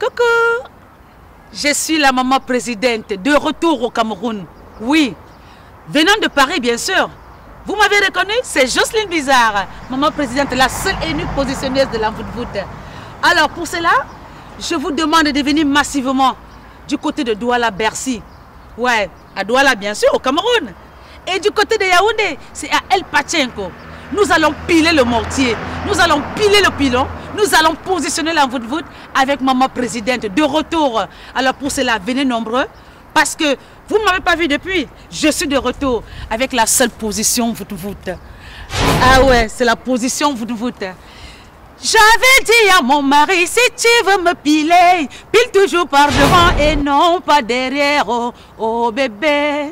Coucou, je suis la maman présidente de retour au Cameroun. Oui, venant de Paris bien sûr. Vous m'avez reconnu, c'est Jocelyne Bizarre, maman présidente, la seule et unique positionneuse de l'envoûte. Alors pour cela, je vous demande de venir massivement du côté de Douala-Bercy. Ouais, à Douala bien sûr, au Cameroun. Et du côté de Yaoundé, c'est à El Pachenko. Nous allons piler le mortier, nous allons piler le pilon, nous allons positionner l'envoûte avec maman présidente de retour. Alors pour cela, venez nombreux, parce que vous ne m'avez pas vu depuis. Je suis de retour avec la seule position voûte. Ah ouais, c'est la position voûte. J'avais dit à mon mari, si tu veux me piler, pile toujours par devant et non pas derrière. Oh, oh bébé,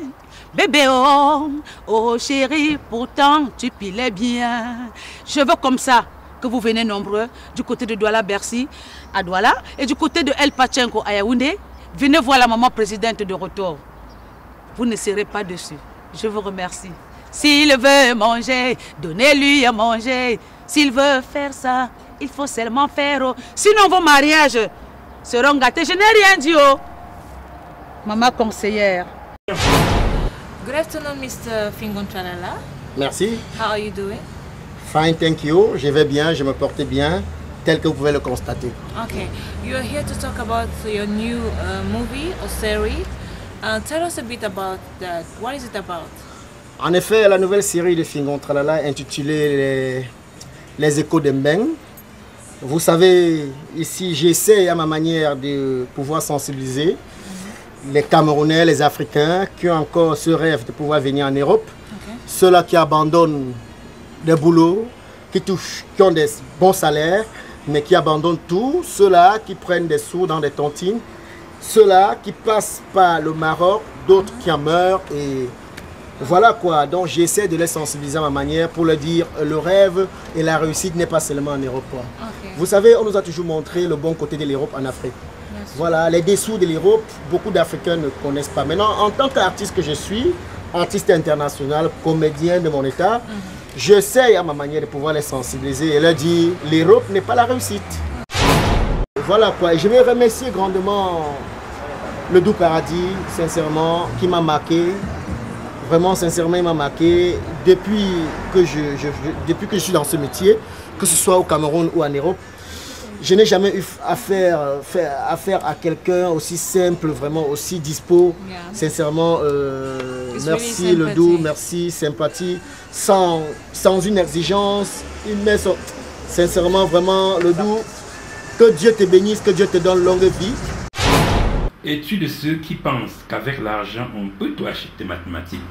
bébé, oh, oh chérie, pourtant tu pilais bien. Je veux comme ça que vous venez nombreux du côté de Douala-Bercy à Douala et du côté de El Pachenko à Yaoundé. Venez voir la maman présidente de retour. Vous ne serez pas dessus. Je vous remercie. S'il veut manger, donnez-lui à manger. S'il veut faire ça, il faut seulement faire. Sinon vos mariages seront gâtés. Je n'ai rien dit. Maman conseillère. Good afternoon, Mr. Fingon Tralala. Merci. How are you doing? Fine, thank you. Je vais bien, je me porte bien, tel que vous pouvez le constater. Okay, you're here to talk about your new movie or series. Tell us a bit about that. What is it about? En effet, la nouvelle série de Fingon Tralala intitulée Les Échos de Mbeng. Vous savez, ici, j'essaie à ma manière de pouvoir sensibiliser les Camerounais, les Africains qui ont encore ce rêve de pouvoir venir en Europe. Ceux-là qui abandonnent des boulots, qui ont des bons salaires, mais qui abandonnent tout. Ceux-là qui prennent des sous dans des tontines. Ceux-là qui passent par le Maroc, d'autres qui en meurent. Et voilà quoi. Donc j'essaie de les sensibiliser à ma manière pour leur dire le rêve et la réussite n'est pas seulement en Europe. Vous savez, on nous a toujours montré le bon côté de l'Europe en Afrique. Voilà, les dessous de l'Europe, beaucoup d'Africains ne connaissent pas. Maintenant, en tant qu'artiste que je suis, artiste international, comédien de mon état, j'essaie à ma manière de pouvoir les sensibiliser et leur dire l'Europe n'est pas la réussite. Voilà quoi, et je vais remercier grandement le Doux Paradis, sincèrement, qui m'a marqué. Vraiment, sincèrement, il m'a marqué depuis que je suis dans ce métier, que ce soit au Cameroun ou en Europe. Je n'ai jamais eu affaire à quelqu'un aussi simple, vraiment aussi dispo. Sincèrement, merci really le Doux, merci, sympathie, sans une exigence. Il met son... Sincèrement, vraiment, le Doux, que Dieu te bénisse, que Dieu te donne longue vie. Es-tu de ceux qui pensent qu'avec l'argent, on peut tout acheter mathématiques?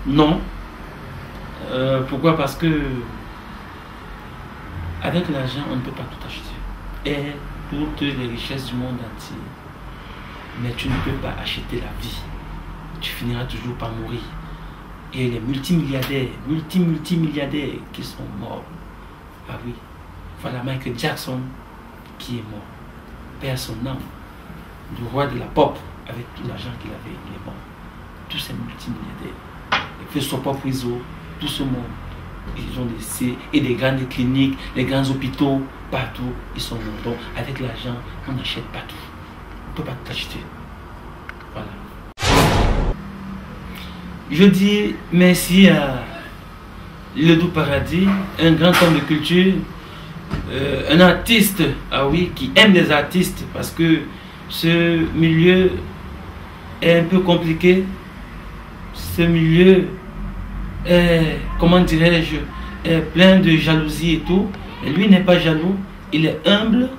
Non. Pourquoi? Parce que avec l'argent, on ne peut pas tout acheter. Et toutes les richesses du monde entier. Mais tu ne peux pas acheter la vie. Tu finiras toujours par mourir. Et les multimilliardaires, multimilliardaires qui sont morts. Ah oui, voilà Michael Jackson qui est mort. Perd son âme. Le roi de la pop, avec tout l'argent qu'il avait, il est mort. Tous ces multimilliardaires. Il fait son propre réseau, tout ce monde. Ils ont laissé, et des grandes cliniques, les grands hôpitaux, partout, ils sont morts. Donc, avec l'argent, on n'achète pas tout. On ne peut pas tout acheter. Voilà. Je dis merci à le Doux Paradis, un grand homme de culture, un artiste, ah oui, qui aime les artistes, parce que ce milieu est un peu compliqué. Ce milieu est, comment dirais-je, est plein de jalousie et tout. Et lui n'est pas jaloux, il est humble,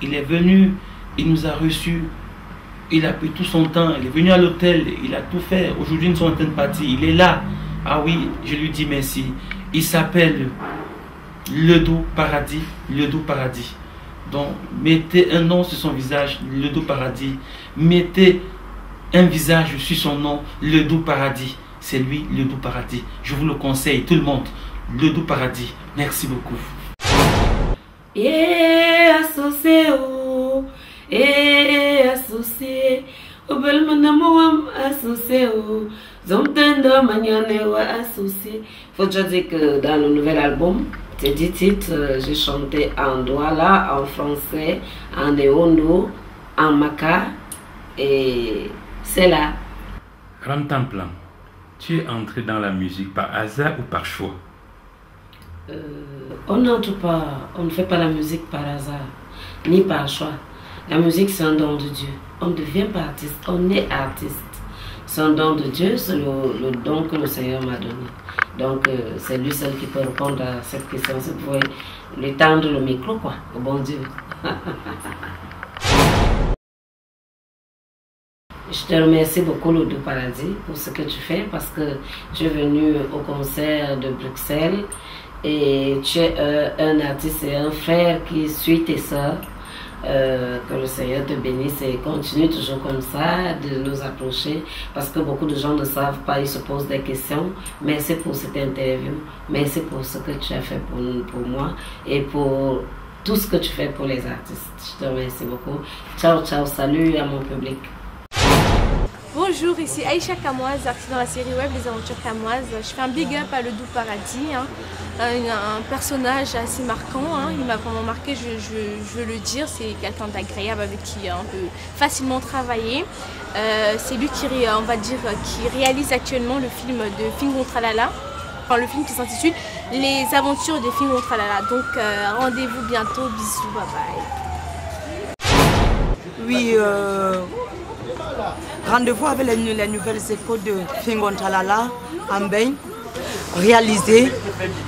il est venu, il nous a reçus, il a pris tout son temps, il est venu à l'hôtel, il a tout fait. Aujourd'hui, nous sommes en train de partir, il est là. Ah oui, je lui dis merci. Il s'appelle le Doux Paradis, le Doux Paradis. Donc, mettez un nom sur son visage, le Doux Paradis. Mettez un visage sur son nom, le Doux Paradis. C'est lui, le Doux Paradis. Je vous le conseille, tout le monde. Le Doux Paradis. Merci beaucoup. Associé, associé, au bel manamouam associé, zomtendo maniane wa associé. Faut déjà dire que dans le nouvel album, Tes 10 titres, j'ai chanté en Douala, en français, en Eondo, en Maka, et c'est là. Ramtamplan, tu es entré dans la musique par hasard ou par choix? On n'entre pas, on ne fait pas la musique par hasard, ni par choix. La musique, c'est un don de Dieu. On ne devient pas artiste, on est artiste. C'est un don de Dieu, c'est le don que le Seigneur m'a donné. Donc, c'est lui seul qui peut répondre à cette question. Si vous pouvez lui tendre le micro, quoi, au bon Dieu. Je te remercie beaucoup, Lodou Paradis, pour ce que tu fais, parce que tu es venu au concert de Bruxelles et tu es un artiste et un frère qui suit tes soeurs. Que le Seigneur te bénisse et continue toujours comme ça de nous approcher, parce que beaucoup de gens ne savent pas, ils se posent des questions. Merci pour cette interview, merci pour ce que tu as fait pour moi et pour tout ce que tu fais pour les artistes. Je te remercie beaucoup. Ciao, ciao, salut à mon public. Bonjour, ici Aïcha Kamoise, artiste dans la série web Les Aventures Kamoise. Je fais un big up à Lodou Paradis, hein. Un personnage assez marquant, hein. Il m'a vraiment marqué, je veux le dire. C'est quelqu'un d'agréable avec qui on peut facilement travailler. C'est lui qui, on va dire, qui réalise actuellement le film de Fingon Tralala. Enfin, le film qui s'intitule Les Aventures de Fingon Tralala. Donc rendez-vous bientôt, bisous, bye bye. Oui, rendez-vous avec les nouvelles échos de Fingon Tralala en Bain, réalisé,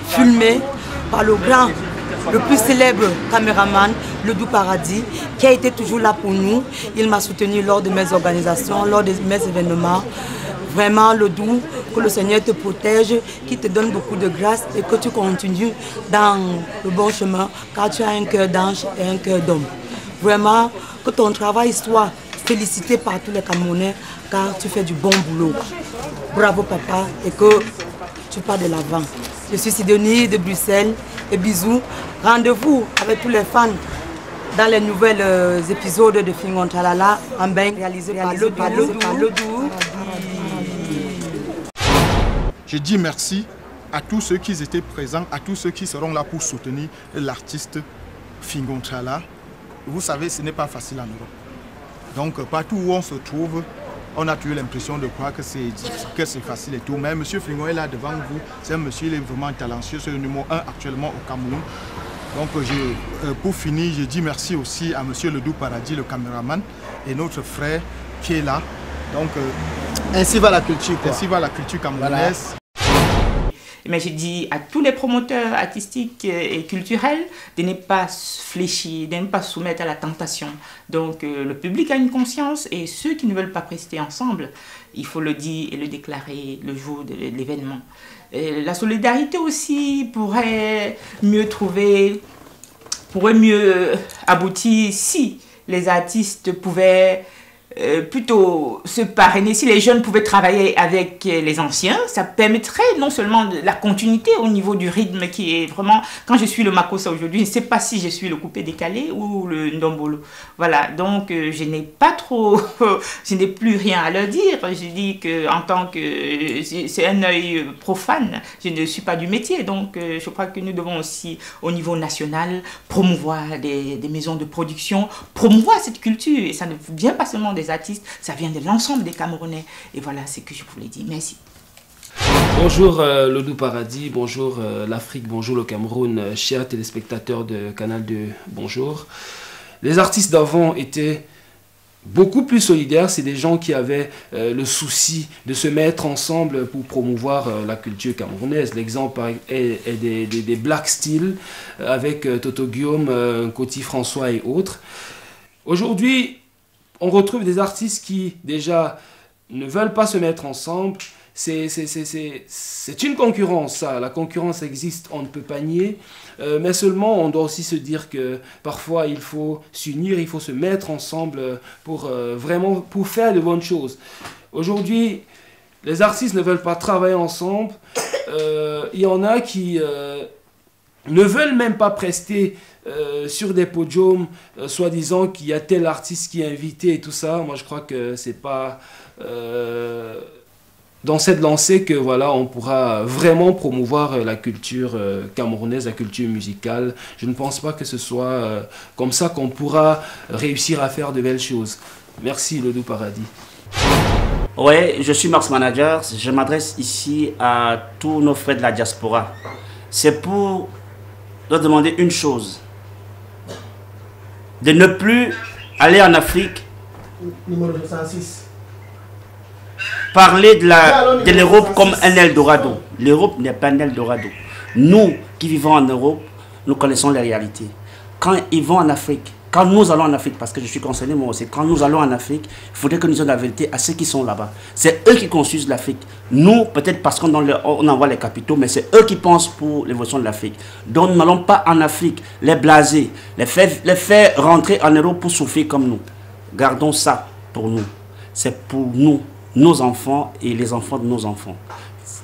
filmé par le plus célèbre caméraman, Lodou Paradis, qui a été toujours là pour nous. Il m'a soutenu lors de mes organisations, lors de mes événements. Vraiment, Lodou, que le Seigneur te protège, qu'il te donne beaucoup de grâce et que tu continues dans le bon chemin, car tu as un cœur d'ange et un cœur d'homme. Vraiment, que ton travail soit félicité par tous les Camerounais, car tu fais du bon boulot. Bravo papa, et que tu pars de l'avant. Je suis Sidonie de Bruxelles et bisous. Rendez-vous avec tous les fans dans les nouvelles épisodes de Fingon Tralala en Bain, réalisé par Lodou. Je dis merci à tous ceux qui étaient présents, à tous ceux qui seront là pour soutenir l'artiste Fingon Tralala. Vous savez, ce n'est pas facile en Europe. Donc partout où on se trouve, on a toujours l'impression de croire que c'est facile et tout. Mais M. Fingon est là devant vous. C'est un monsieur, il est vraiment talentueux. C'est le numéro 1 actuellement au Cameroun. Donc pour finir, je dis merci aussi à M. Lodou Paradis, le caméraman, et notre frère qui est là. Donc ainsi va la culture, quoi. Ainsi va la culture camerounaise. Voilà. Mais je dis à tous les promoteurs artistiques et culturels de ne pas fléchir, de ne pas se soumettre à la tentation. Donc le public a une conscience et ceux qui ne veulent pas prester ensemble, il faut le dire et le déclarer le jour de l'événement. La solidarité aussi pourrait mieux aboutir si les artistes pouvaient plutôt se parrainer, si les jeunes pouvaient travailler avec les anciens, ça permettrait non seulement de la continuité au niveau du rythme qui est vraiment, quand je suis le Makossa aujourd'hui, je ne sais pas si je suis le coupé décalé ou le Ndombolo. Voilà, donc je n'ai pas trop, je n'ai plus rien à leur dire. Je dis qu'en tant que, c'est un œil profane, je ne suis pas du métier, donc je crois que nous devons aussi au niveau national promouvoir des maisons de production, promouvoir cette culture, et ça ne vient pas seulement des artistes, ça vient de l'ensemble des Camerounais. Et voilà ce que je voulais dire. Merci. Bonjour Lodou Paradis, bonjour l'Afrique, bonjour le Cameroun, chers téléspectateurs de Canal 2, bonjour. Les artistes d'avant étaient beaucoup plus solidaires, c'est des gens qui avaient le souci de se mettre ensemble pour promouvoir la culture camerounaise. L'exemple est des Black Steel avec Toto Guillaume, Coty François et autres. Aujourd'hui, on retrouve des artistes qui, déjà, ne veulent pas se mettre ensemble. C'est une concurrence, ça. La concurrence existe, on ne peut pas nier. Mais seulement, on doit aussi se dire que parfois, il faut s'unir, il faut se mettre ensemble pour vraiment pour faire de bonnes choses. Aujourd'hui, les artistes ne veulent pas travailler ensemble. Il y en a qui ne veulent même pas prester sur des podiums, soi-disant qu'il y a tel artiste qui est invité et tout ça. Moi, je crois que c'est pas dans cette lancée que voilà, on pourra vraiment promouvoir la culture camerounaise, la culture musicale. Je ne pense pas que ce soit comme ça qu'on pourra réussir à faire de belles choses. Merci Le Doux Paradis. Ouais, je suis Mars Manager. Je m'adresse ici à tous nos frères de la diaspora. C'est pour leur demander une chose. De ne plus aller en Afrique. Numéro 206. Parler de l'Europe comme un Eldorado. L'Europe n'est pas un Eldorado. Nous qui vivons en Europe, nous connaissons la réalité. Quand ils vont en Afrique, quand nous allons en Afrique, parce que je suis concerné moi aussi, quand nous allons en Afrique, il faudrait que nous disions la vérité à ceux qui sont là-bas. C'est eux qui construisent l'Afrique. Nous, peut-être parce qu'on envoie les capitaux, mais c'est eux qui pensent pour l'évolution de l'Afrique. Donc nous n'allons pas en Afrique les blaser, les faire rentrer en Europe pour souffrir comme nous. Gardons ça pour nous. C'est pour nous, nos enfants et les enfants de nos enfants.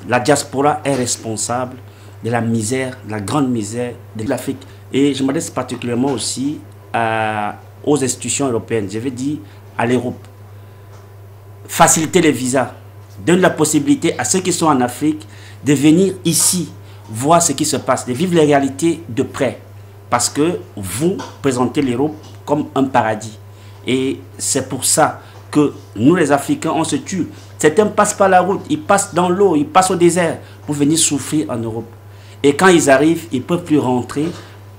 La diaspora est responsable de la misère, de la grande misère de l'Afrique. Et je m'adresse particulièrement aussi aux institutions européennes, je veux dire à l'Europe. Faciliter les visas, donner la possibilité à ceux qui sont en Afrique de venir ici, voir ce qui se passe, de vivre les réalités de près. Parce que vous présentez l'Europe comme un paradis. Et c'est pour ça que nous les Africains, on se tue. Certains passent par la route, ils passent dans l'eau, ils passent au désert pour venir souffrir en Europe. Et quand ils arrivent, ils ne peuvent plus rentrer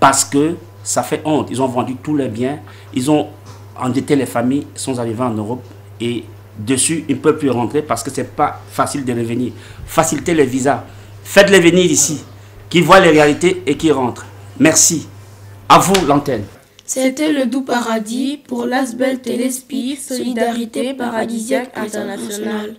parce que ça fait honte. Ils ont vendu tous les biens, ils ont endetté les familles, ils sont arrivés en Europe et dessus, ils ne peuvent plus rentrer parce que ce n'est pas facile de revenir. Facilitez les visas, faites-les venir ici, qu'ils voient les réalités et qu'ils rentrent. Merci. À vous l'antenne. C'était Le Doux Paradis pour l'Asbel Téléspi, Solidarité Paradisiaque Internationale.